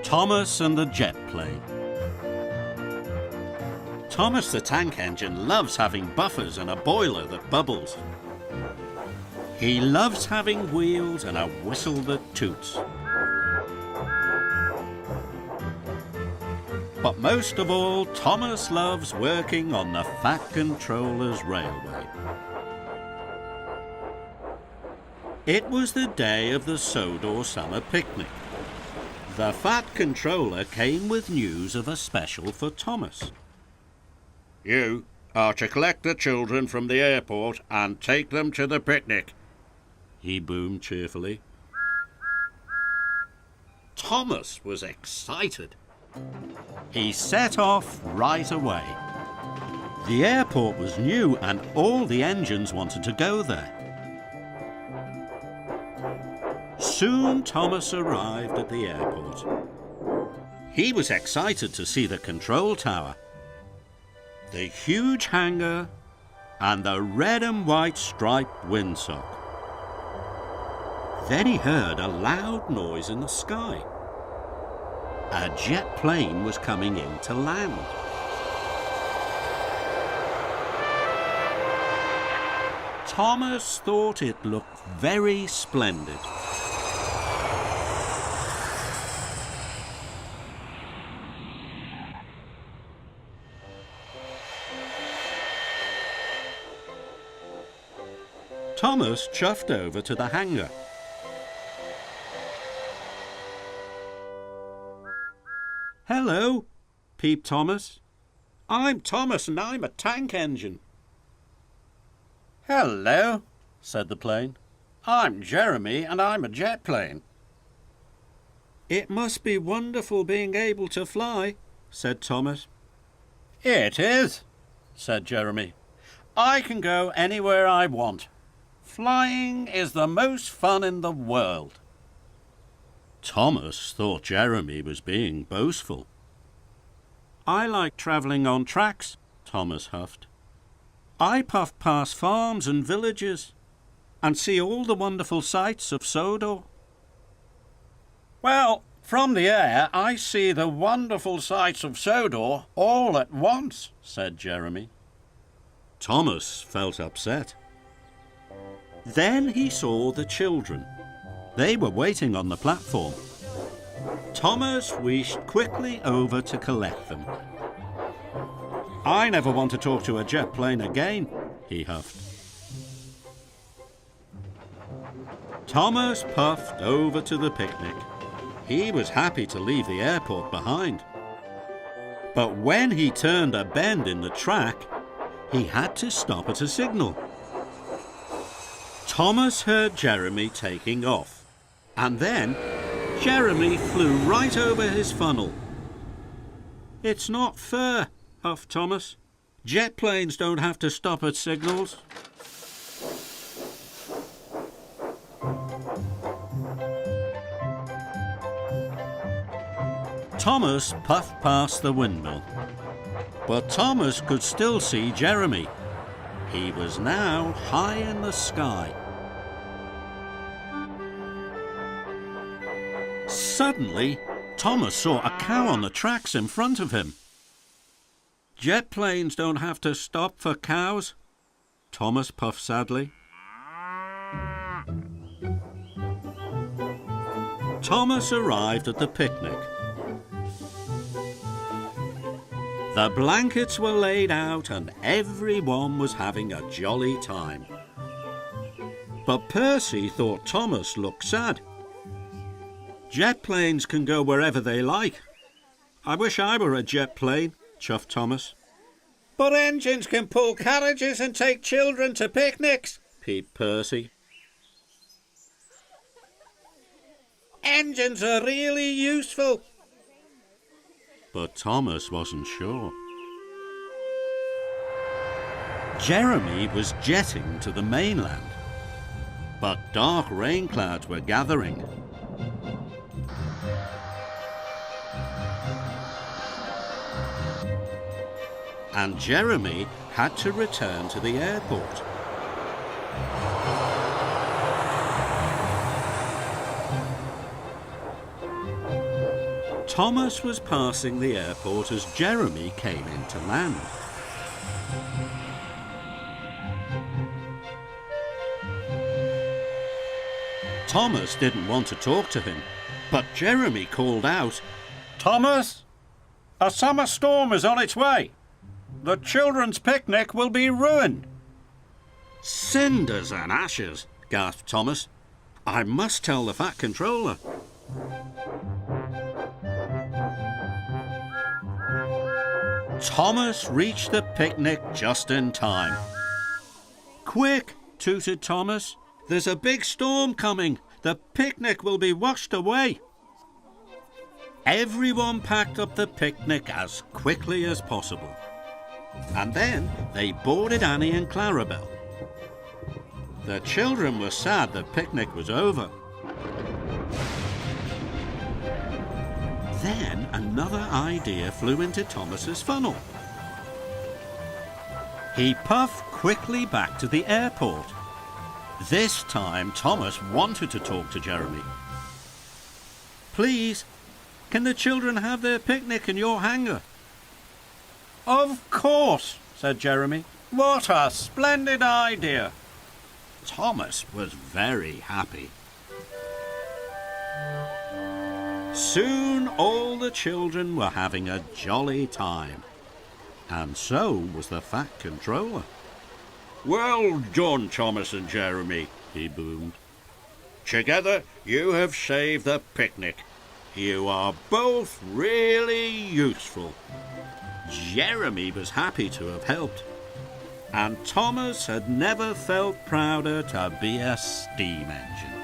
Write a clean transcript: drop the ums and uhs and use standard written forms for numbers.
Thomas and the jet plane. Thomas the tank engine loves having buffers and a boiler that bubbles. He loves having wheels and a whistle that toots. But most of all, Thomas loves working on the Fat Controller's railway. It was the day of the Sodor summer picnic. The Fat Controller came with news of a special for Thomas. You are to collect the children from the airport and take them to the picnic, he boomed cheerfully. Thomas was excited. He set off right away. The airport was new and all the engines wanted to go there. Soon Thomas arrived at the airport. He was excited to see the control tower, the huge hangar, and the red and white striped windsock. Then he heard a loud noise in the sky. A jet plane was coming in to land. Thomas thought it looked very splendid. Thomas chuffed over to the hangar. Hello, peeped Thomas. I'm Thomas and I'm a tank engine. Hello, said the plane. I'm Jeremy and I'm a jet plane. It must be wonderful being able to fly, said Thomas. It is, said Jeremy. I can go anywhere I want. Flying is the most fun in the world. Thomas thought Jeremy was being boastful. I like travelling on tracks, Thomas huffed. I puff past farms and villages and see all the wonderful sights of Sodor. Well, from the air I see the wonderful sights of Sodor all at once, said Jeremy. Thomas felt upset. Then he saw the children. They were waiting on the platform. Thomas wheezed quickly over to collect them. I never want to talk to a jet plane again, he huffed. Thomas puffed over to the picnic. He was happy to leave the airport behind. But when he turned a bend in the track, he had to stop at a signal. Thomas heard Jeremy taking off, and then Jeremy flew right over his funnel. It's not fair, huffed Thomas. Jet planes don't have to stop at signals. Thomas puffed past the windmill, but Thomas could still see Jeremy. He was now high in the sky. Suddenly, Thomas saw a cow on the tracks in front of him. Jet planes don't have to stop for cows, Thomas puffed sadly. Thomas arrived at the picnic. The blankets were laid out and everyone was having a jolly time. But Percy thought Thomas looked sad. Jet planes can go wherever they like. I wish I were a jet plane, chuffed Thomas. But engines can pull carriages and take children to picnics, peeped Percy. Engines are really useful. But Thomas wasn't sure. Jeremy was jetting to the mainland, but dark rain clouds were gathering. And Jeremy had to return to the airport. Thomas was passing the airport as Jeremy came into land. Thomas didn't want to talk to him, but Jeremy called out, "Thomas, a summer storm is on its way. The children's picnic will be ruined." "Cinders and ashes," gasped Thomas. "I must tell the Fat Controller." Thomas reached the picnic just in time. "Quick," tooted Thomas. "There's a big storm coming. The picnic will be washed away." Everyone packed up the picnic as quickly as possible. And then they boarded Annie and Clarabelle. The children were sad the picnic was over. Then another idea flew into Thomas's funnel. He puffed quickly back to the airport. This time Thomas wanted to talk to Jeremy. "Please, can the children have their picnic in your hangar?" "Of course," said Jeremy. "What a splendid idea." Thomas was very happy. Soon all the children were having a jolly time. And so was the Fat Controller. "Well done, Thomas and Jeremy," he boomed. "Together you have saved the picnic. You are both really useful." Jeremy was happy to have helped. And Thomas had never felt prouder to be a steam engine.